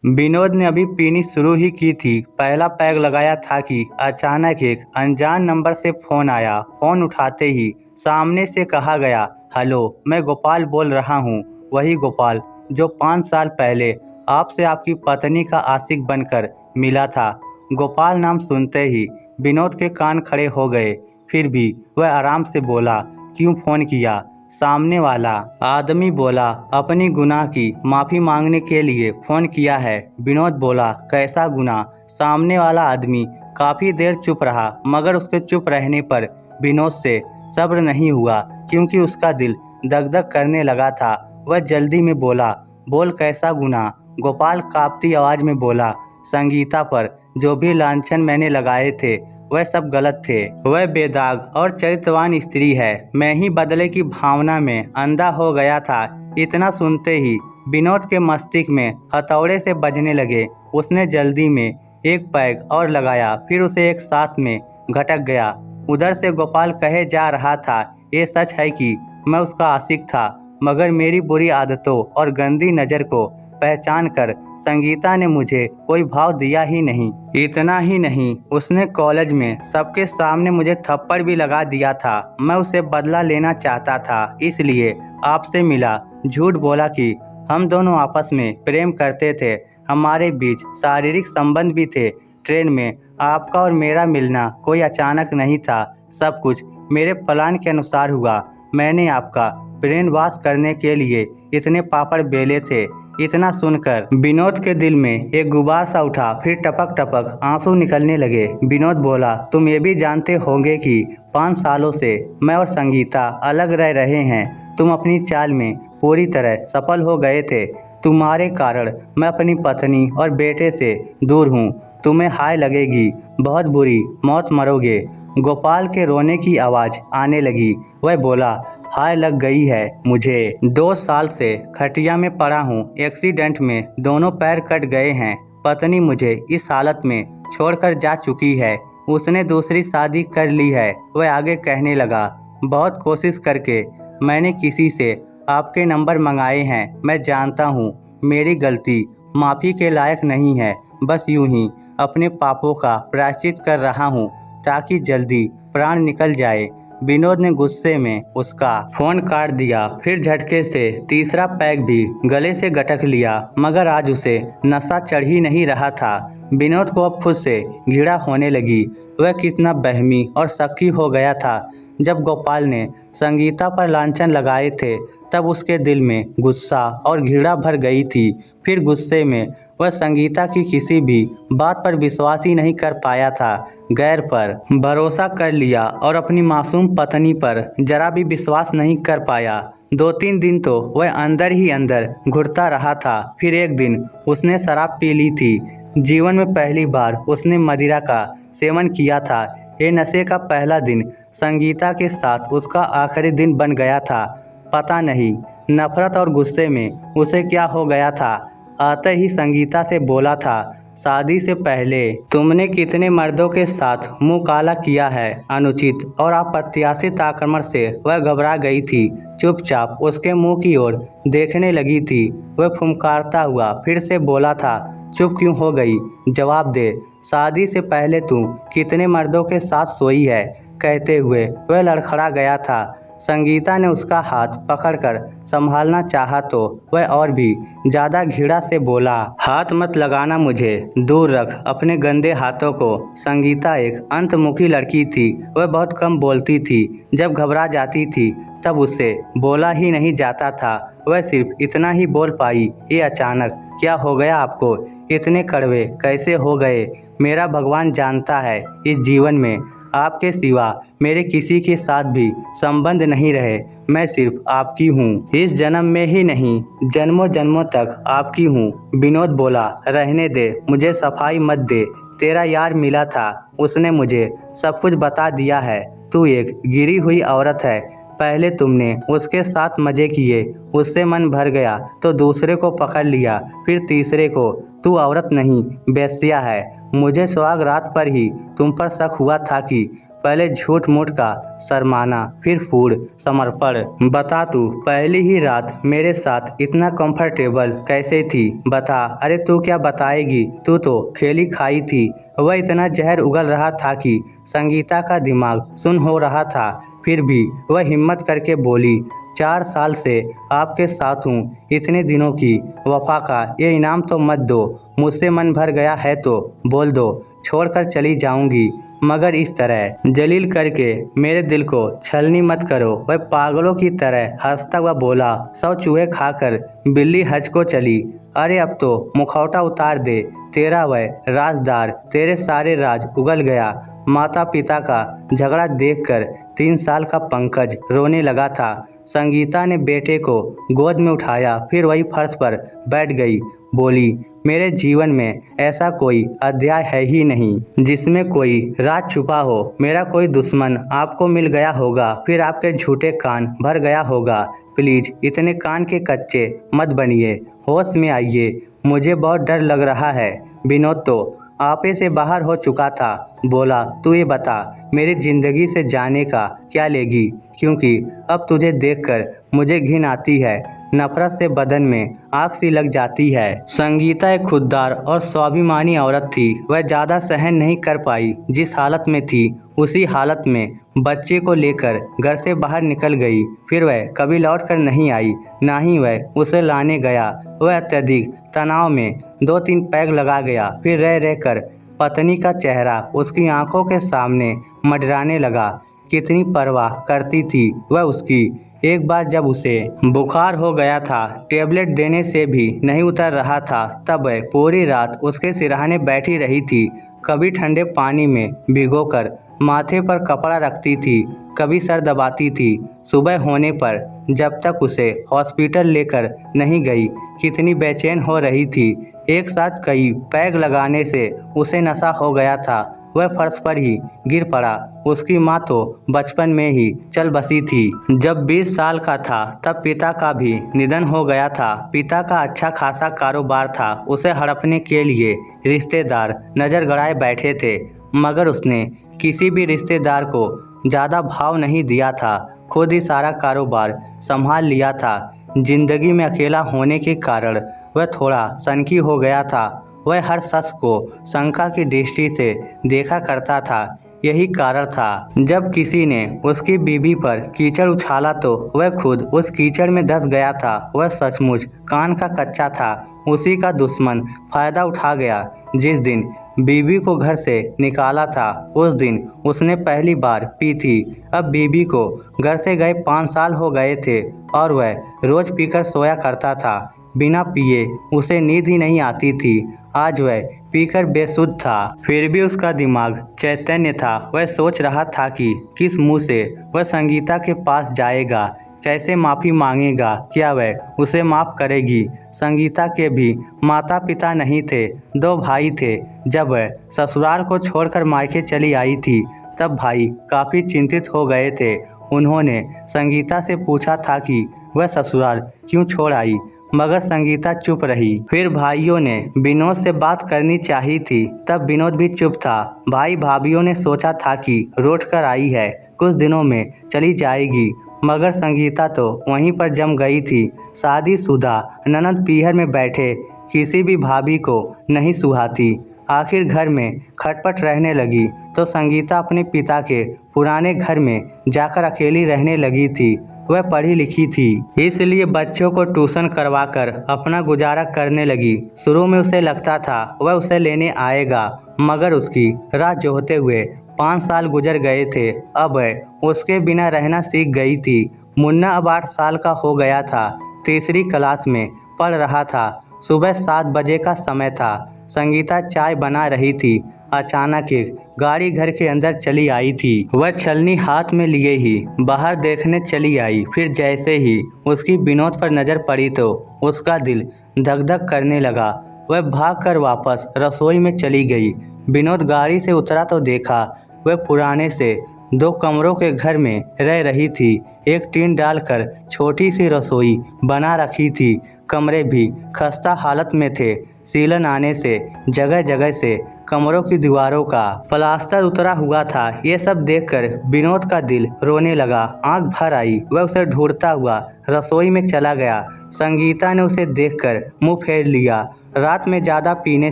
विनोद ने अभी पीनी शुरू ही की थी। पहला पैग लगाया था कि अचानक एक अनजान नंबर से फ़ोन आया। फ़ोन उठाते ही सामने से कहा गया, हेलो, मैं गोपाल बोल रहा हूँ। वही गोपाल जो 5 साल पहले आपसे आपकी पत्नी का आशिक बनकर मिला था। गोपाल नाम सुनते ही विनोद के कान खड़े हो गए। फिर भी वह आराम से बोला, क्यों फ़ोन किया? सामने वाला आदमी बोला, अपनी गुनाह की माफ़ी मांगने के लिए फ़ोन किया है। विनोद बोला, कैसा गुनाह? सामने वाला आदमी काफ़ी देर चुप रहा, मगर उसके चुप रहने पर विनोद से सब्र नहीं हुआ, क्योंकि उसका दिल धक धक करने लगा था। वह जल्दी में बोला, बोल कैसा गुनाह? गोपाल काँपती आवाज़ में बोला, संगीता पर जो भी लांछन मैंने लगाए थे वह सब गलत थे। वह बेदाग और चरित्रवान स्त्री है। मैं ही बदले की भावना में अंधा हो गया था। इतना सुनते ही विनोद के मस्तिष्क में हथौड़े से बजने लगे। उसने जल्दी में एक पैग और लगाया, फिर उसे एक सांस में घटक गया। उधर से गोपाल कहे जा रहा था, ये सच है कि मैं उसका आशिक था, मगर मेरी बुरी आदतों और गंदी नज़र को पहचान कर संगीता ने मुझे कोई भाव दिया ही नहीं। इतना ही नहीं, उसने कॉलेज में सबके सामने मुझे थप्पड़ भी लगा दिया था। मैं उसे बदला लेना चाहता था, इसलिए आपसे मिला। झूठ बोला कि हम दोनों आपस में प्रेम करते थे, हमारे बीच शारीरिक संबंध भी थे। ट्रेन में आपका और मेरा मिलना कोई अचानक नहीं था, सब कुछ मेरे प्लान के अनुसार हुआ। मैंने आपका ब्रेन वॉश करने के लिए इतने पापड़ बेले थे। इतना सुनकर विनोद के दिल में एक गुबार सा उठा, फिर टपक टपक आंसू निकलने लगे। विनोद बोला, तुम ये भी जानते होंगे कि 5 सालों से मैं और संगीता अलग रह रहे हैं। तुम अपनी चाल में पूरी तरह सफल हो गए थे। तुम्हारे कारण मैं अपनी पत्नी और बेटे से दूर हूँ। तुम्हें हाय लगेगी, बहुत बुरी मौत मरोगे। गोपाल के रोने की आवाज़ आने लगी। वह बोला, हाय लग गई है मुझे। 2 साल से खटिया में पड़ा हूँ। एक्सीडेंट में दोनों पैर कट गए हैं। पत्नी मुझे इस हालत में छोड़कर जा चुकी है। उसने दूसरी शादी कर ली है। वह आगे कहने लगा, बहुत कोशिश करके मैंने किसी से आपके नंबर मंगाए हैं। मैं जानता हूँ मेरी गलती माफ़ी के लायक नहीं है। बस यूं ही अपने पापों का प्रायश्चित कर रहा हूँ ताकि जल्दी प्राण निकल जाए। विनोद ने गुस्से में उसका फ़ोन काट दिया, फिर झटके से तीसरा पैग भी गले से गटक लिया, मगर आज उसे नशा चढ़ ही नहीं रहा था। विनोद को अब खुद से घृणा होने लगी। वह कितना बहमी और शक्की हो गया था। जब गोपाल ने संगीता पर लांछन लगाए थे, तब उसके दिल में गुस्सा और घृणा भर गई थी। फिर गुस्से में वह संगीता की किसी भी बात पर विश्वास ही नहीं कर पाया था। गैर पर भरोसा कर लिया और अपनी मासूम पत्नी पर जरा भी विश्वास नहीं कर पाया। 2-3 दिन तो वह अंदर ही अंदर घुटता रहा था। फिर एक दिन उसने शराब पी ली थी। जीवन में पहली बार उसने मदिरा का सेवन किया था। ये नशे का पहला दिन संगीता के साथ उसका आखिरी दिन बन गया था। पता नहीं नफरत और गुस्से में उसे क्या हो गया था। आते ही संगीता से बोला था, शादी से पहले तुमने कितने मर्दों के साथ मुंह काला किया है। अनुचित और अप्रत्याशित आक्रमण से वह घबरा गई थी। चुपचाप उसके मुंह की ओर देखने लगी थी। वह फुमकारता हुआ फिर से बोला था, चुप क्यों हो गई? जवाब दे, शादी से पहले तू कितने मर्दों के साथ सोई है? कहते हुए वह लड़खड़ा गया था। संगीता ने उसका हाथ पकड़कर संभालना चाहा तो वह और भी ज़्यादा घृणा से बोला, हाथ मत लगाना मुझे, दूर रख अपने गंदे हाथों को। संगीता एक अंतर्मुखी लड़की थी। वह बहुत कम बोलती थी। जब घबरा जाती थी तब उससे बोला ही नहीं जाता था। वह सिर्फ इतना ही बोल पाई, ये अचानक क्या हो गया आपको? इतने कड़वे कैसे हो गए? मेरा भगवान जानता है इस जीवन में आपके सिवा मेरे किसी के साथ भी संबंध नहीं रहे। मैं सिर्फ आपकी हूँ। इस जन्म में ही नहीं, जन्मों जन्मों तक आपकी हूँ। विनोद बोला, रहने दे, मुझे सफाई मत दे। तेरा यार मिला था, उसने मुझे सब कुछ बता दिया है। तू एक गिरी हुई औरत है। पहले तुमने उसके साथ मजे किए, उससे मन भर गया तो दूसरे को पकड़ लिया, फिर तीसरे को। तू औरत नहीं, बेश्या है। मुझे सुहाग रात पर ही तुम पर शक हुआ था कि पहले झूठ मूठ का शर्माना, फिर फूड समर्पण। बता तू पहली ही रात मेरे साथ इतना कंफर्टेबल कैसे थी? बता। अरे तू क्या बताएगी, तू तो खेली खाई थी। वह इतना जहर उगल रहा था कि संगीता का दिमाग सुन्न हो रहा था। फिर भी वह हिम्मत करके बोली, 4 साल से आपके साथ हूँ, इतने दिनों की वफा का ये इनाम तो मत दो। मुझसे मन भर गया है तो बोल दो, छोड़कर चली जाऊंगी, मगर इस तरह जलील करके मेरे दिल को छलनी मत करो। वह पागलों की तरह हंसता हुआ बोला, 100 चूहे खाकर बिल्ली हज को चली। अरे अब तो मुखौटा उतार दे, तेरा वह राजदार, तेरे सारे राज उगल गया। माता पिता का झगड़ा देखकर 3 साल का पंकज रोने लगा था। संगीता ने बेटे को गोद में उठाया, फिर वही फर्श पर बैठ गई। बोली, मेरे जीवन में ऐसा कोई अध्याय है ही नहीं जिसमें कोई राज छुपा हो। मेरा कोई दुश्मन आपको मिल गया होगा, फिर आपके झूठे कान भर गया होगा। प्लीज इतने कान के कच्चे मत बनिए, होश में आइए, मुझे बहुत डर लग रहा है। विनोद तो आपे से बाहर हो चुका था। बोला, तू ये बता, मेरी जिंदगी से जाने का क्या लेगी? क्योंकि अब तुझे देखकर मुझे घिन आती है, नफरत से बदन में आग सी लग जाती है। संगीता एक खुददार और स्वाभिमानी औरत थी। वह ज़्यादा सहन नहीं कर पाई। जिस हालत में थी उसी हालत में बच्चे को लेकर घर से बाहर निकल गई। फिर वह कभी लौट कर नहीं आई, ना ही वह उसे लाने गया। वह अत्यधिक तनाव में 2-3 पैग लगा गया। फिर रह रहकर पत्नी का चेहरा उसकी आंखों के सामने मंडराने लगा। कितनी परवाह करती थी वह उसकी। एक बार जब उसे बुखार हो गया था, टेबलेट देने से भी नहीं उतर रहा था, तब वह पूरी रात उसके सिरहाने बैठी रही थी। कभी ठंडे पानी में भिगोकर माथे पर कपड़ा रखती थी, कभी सर दबाती थी। सुबह होने पर जब तक उसे हॉस्पिटल लेकर नहीं गई, कितनी बेचैन हो रही थी। एक साथ कई पैग लगाने से उसे नशा हो गया था। वह फर्श पर ही गिर पड़ा। उसकी माँ तो बचपन में ही चल बसी थी। जब 20 साल का था तब पिता का भी निधन हो गया था। पिता का अच्छा खासा कारोबार था। उसे हड़पने के लिए रिश्तेदार नज़र गड़ाए बैठे थे, मगर उसने किसी भी रिश्तेदार को ज़्यादा भाव नहीं दिया था। खुद ही सारा कारोबार संभाल लिया था। जिंदगी में अकेला होने के कारण वह थोड़ा सनकी हो गया था। वह हर शख्स को शंका की दृष्टि से देखा करता था। यही कारण था जब किसी ने उसकी बीवी पर कीचड़ उछाला तो वह खुद उस कीचड़ में धंस गया था। वह सचमुच कान का कच्चा था। उसी का दुश्मन फायदा उठा गया। जिस दिन बीवी को घर से निकाला था उस दिन उसने पहली बार पी थी। अब बीवी को घर से गए 5 साल हो गए थे और वह रोज पीकर सोया करता था। बिना पिए उसे नींद ही नहीं आती थी। आज वह पीकर बेसुध था, फिर भी उसका दिमाग चैतन्य था। वह सोच रहा था कि किस मुंह से वह संगीता के पास जाएगा, कैसे माफ़ी मांगेगा, क्या वह उसे माफ़ करेगी। संगीता के भी माता पिता नहीं थे, 2 भाई थे। जब वह ससुराल को छोड़कर मायके चली आई थी तब भाई काफ़ी चिंतित हो गए थे। उन्होंने संगीता से पूछा था कि वह ससुराल क्यों छोड़ आई, मगर संगीता चुप रही। फिर भाइयों ने विनोद से बात करनी चाहिए थी, तब विनोद भी चुप था। भाई भाभीियों ने सोचा था कि लौट कर आई है, कुछ दिनों में चली जाएगी, मगर संगीता तो वहीं पर जम गई थी। शादीशुदा ननद पीहर में बैठे किसी भी भाभी को नहीं सुहाती। आखिर घर में खटपट रहने लगी तो संगीता अपने पिता के पुराने घर में जाकर अकेली रहने लगी थी। वह पढ़ी लिखी थी, इसलिए बच्चों को ट्यूशन करवाकर अपना गुजारा करने लगी। शुरू में उसे लगता था वह उसे लेने आएगा, मगर उसकी राह जोहते हुए 5 साल गुजर गए थे। अब वह उसके बिना रहना सीख गई थी। मुन्ना अब 8 साल का हो गया था, तीसरी क्लास में पढ़ रहा था। सुबह 7 बजे का समय था। संगीता चाय बना रही थी। अचानक एक गाड़ी घर के अंदर चली आई थी। वह छलनी हाथ में लिए ही बाहर देखने चली आई। फिर जैसे ही उसकी विनोद पर नज़र पड़ी तो उसका दिल धक धक करने लगा। वह भागकर वापस रसोई में चली गई। विनोद गाड़ी से उतरा तो देखा वह पुराने से 2 कमरों के घर में रह रही थी। एक टीन डालकर छोटी सी रसोई बना रखी थी। कमरे भी खस्ता हालत में थे। सीलन आने से जगह जगह से कमरों की दीवारों का प्लास्टर उतरा हुआ था। ये सब देखकर विनोद का दिल रोने लगा। आंख भर आई। वह उसे ढूंढता हुआ रसोई में चला गया। संगीता ने उसे देखकर मुंह फेर लिया। रात में ज़्यादा पीने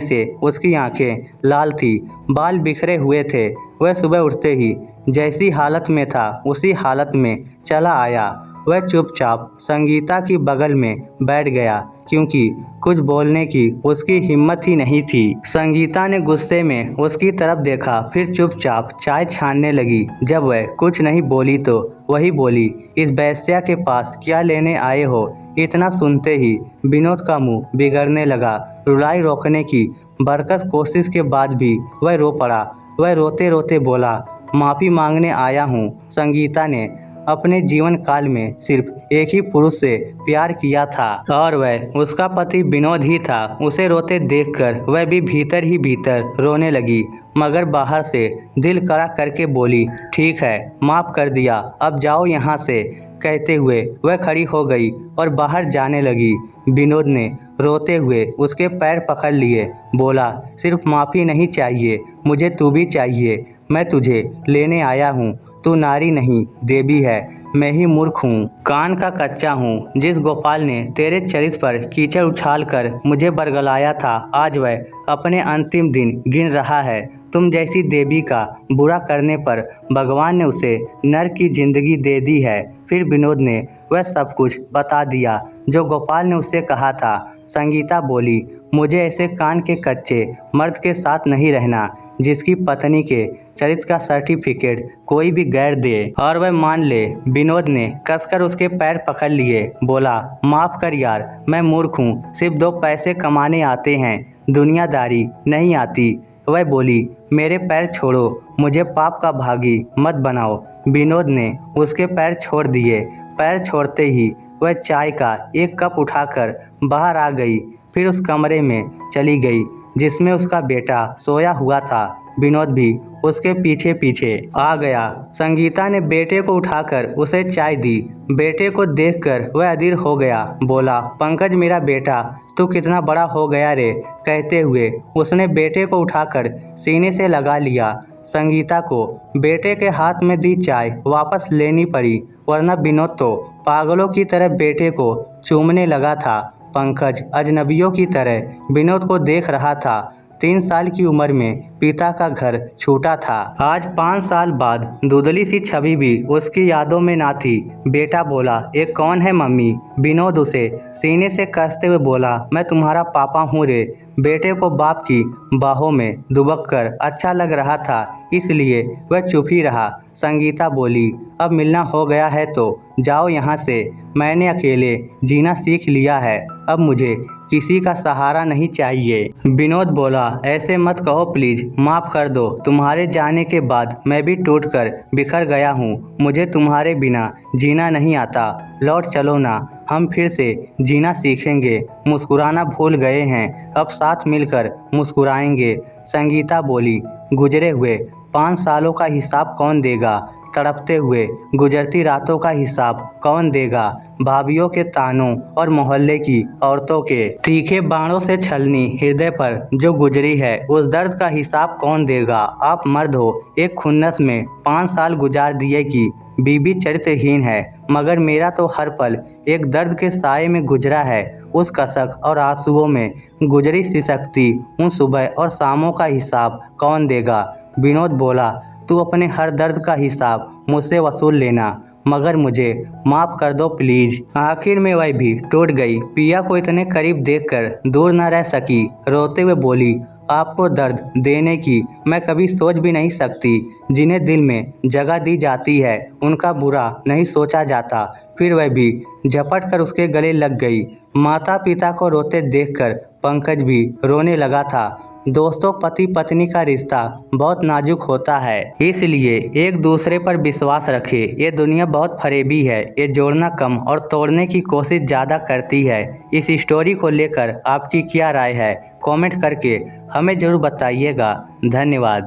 से उसकी आंखें लाल थी, बाल बिखरे हुए थे। वह सुबह उठते ही जैसी हालत में था उसी हालत में चला आया। वह चुपचाप संगीता की बगल में बैठ गया क्योंकि कुछ बोलने की उसकी हिम्मत ही नहीं थी। संगीता ने गुस्से में उसकी तरफ देखा, फिर चुपचाप चाय छानने लगी। जब वह कुछ नहीं बोली तो वही बोली, इस बेस्या के पास क्या लेने आए हो? इतना सुनते ही विनोद का मुंह बिगड़ने लगा। रुलाई रोकने की बरकस कोशिश के बाद भी वह रो पड़ा। वह रोते रोते बोला, माफ़ी मांगने आया हूँ। संगीता ने अपने जीवन काल में सिर्फ एक ही पुरुष से प्यार किया था और वह उसका पति विनोद ही था। उसे रोते देखकर वह भी भीतर ही भीतर रोने लगी, मगर बाहर से दिल कड़ा करके बोली, ठीक है, माफ़ कर दिया, अब जाओ यहाँ से। कहते हुए वह खड़ी हो गई और बाहर जाने लगी। विनोद ने रोते हुए उसके पैर पकड़ लिए, बोला, सिर्फ माफ़ी नहीं चाहिए, मुझे तू भी चाहिए। मैं तुझे लेने आया हूँ। तू नारी नहीं, देवी है। मैं ही मूर्ख हूँ, कान का कच्चा हूँ। जिस गोपाल ने तेरे चरित्र पर कीचड़ उछालकर मुझे बरगलाया था, आज वह अपने अंतिम दिन गिन रहा है। तुम जैसी देवी का बुरा करने पर भगवान ने उसे नर की जिंदगी दे दी है। फिर विनोद ने वह सब कुछ बता दिया जो गोपाल ने उसे कहा था। संगीता बोली, मुझे ऐसे कान के कच्चे मर्द के साथ नहीं रहना जिसकी पत्नी के चरित्र का सर्टिफिकेट कोई भी गैर दे और वह मान ले। विनोद ने कसकर उसके पैर पकड़ लिए, बोला, माफ़ कर यार, मैं मूर्ख हूँ, सिर्फ 2 पैसे कमाने आते हैं, दुनियादारी नहीं आती। वह बोली, मेरे पैर छोड़ो, मुझे पाप का भागी मत बनाओ। विनोद ने उसके पैर छोड़ दिए। पैर छोड़ते ही वह चाय का एक कप उठाकर बाहर आ गई, फिर उस कमरे में चली गई जिसमें उसका बेटा सोया हुआ था। विनोद भी उसके पीछे पीछे आ गया। संगीता ने बेटे को उठाकर उसे चाय दी। बेटे को देखकर वह अधीर हो गया, बोला, पंकज मेरा बेटा, तू कितना बड़ा हो गया रे। कहते हुए उसने बेटे को उठाकर सीने से लगा लिया। संगीता को बेटे के हाथ में दी चाय वापस लेनी पड़ी, वरना विनोद तो पागलों की तरह बेटे को चूमने लगा था। पंकज अजनबियों की तरह विनोद को देख रहा था। 3 साल की उम्र में पिता का घर छूटा था। आज 5 साल बाद धुंधली सी छवि भी उसकी यादों में ना थी। बेटा बोला, ये कौन है मम्मी? विनोद उसे सीने से कसते हुए बोला, मैं तुम्हारा पापा हूँ रे। बेटे को बाप की बाहों में दुबक कर अच्छा लग रहा था, इसलिए वह चुप ही रहा। संगीता बोली, अब मिलना हो गया है तो जाओ यहाँ से। मैंने अकेले जीना सीख लिया है, अब मुझे किसी का सहारा नहीं चाहिए। विनोद बोला, ऐसे मत कहो प्लीज़, माफ़ कर दो। तुम्हारे जाने के बाद मैं भी टूटकर बिखर गया हूँ। मुझे तुम्हारे बिना जीना नहीं आता। लौट चलो ना, हम फिर से जीना सीखेंगे। मुस्कुराना भूल गए हैं, अब साथ मिलकर मुस्कुराएंगे। संगीता बोली, गुजरे हुए 5 सालों का हिसाब कौन देगा? तड़पते हुए गुजरती रातों का हिसाब कौन देगा? भाभीियों के तानों और मोहल्ले की औरतों के तीखे बाणों से छलनी हृदय पर जो गुजरी है, उस दर्द का हिसाब कौन देगा? आप मर्द हो, एक खुन्नस में 5 साल गुजार दिए कि बीबी चरित्रहीन है, मगर मेरा तो हर पल एक दर्द के साए में गुजरा है। उस कसक और आंसुओं में गुजरी सिसकती उन सुबह और शामों का हिसाब कौन देगा? विनोद बोला, तू अपने हर दर्द का हिसाब मुझसे वसूल लेना, मगर मुझे माफ़ कर दो प्लीज़। आखिर में वह भी टूट गई। पिया को इतने करीब देखकर दूर न रह सकी। रोते हुए बोली, आपको दर्द देने की मैं कभी सोच भी नहीं सकती। जिन्हें दिल में जगह दी जाती है उनका बुरा नहीं सोचा जाता। फिर वह भी झपट कर उसके गले लग गई। माता पिता को रोते देखकर पंकज भी रोने लगा था। दोस्तों, पति पत्नी का रिश्ता बहुत नाजुक होता है, इसलिए एक दूसरे पर विश्वास रखें। ये दुनिया बहुत फरेबी है, ये जोड़ना कम और तोड़ने की कोशिश ज़्यादा करती है। इस स्टोरी को लेकर आपकी क्या राय है? कमेंट करके हमें ज़रूर बताइएगा। धन्यवाद।